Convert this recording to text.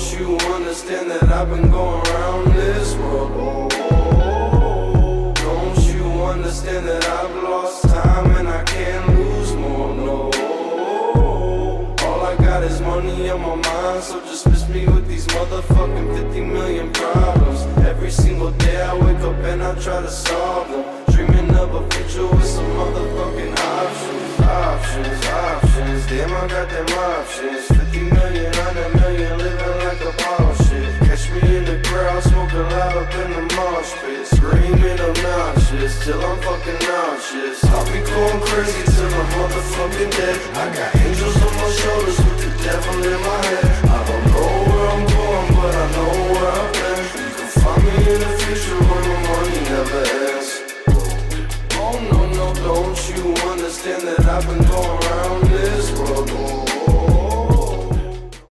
don't you understand that I've been going around this world? Oh, don't you understand that I've lost time and I can't lose more? No, all I got is money on my mind, so just miss me with these motherfucking 50 million problems. Every single day I wake up and I try to solve them, dreaming of a future with some motherfucking options. Options, damn I got them options. 50 million, 100 million, living like a boss shit. Catch me in the crowd, smoking loud up in the mosh pit, screaming obnoxious till I'm fucking nauseous. I'll be going crazy till I'm motherfucking dead. I got angels on my shoulders with the devil in my head. I don't know where I'm going, but I know where I've been. You can find me in the future when the money never ends. Oh no, don't you understand that I've been going around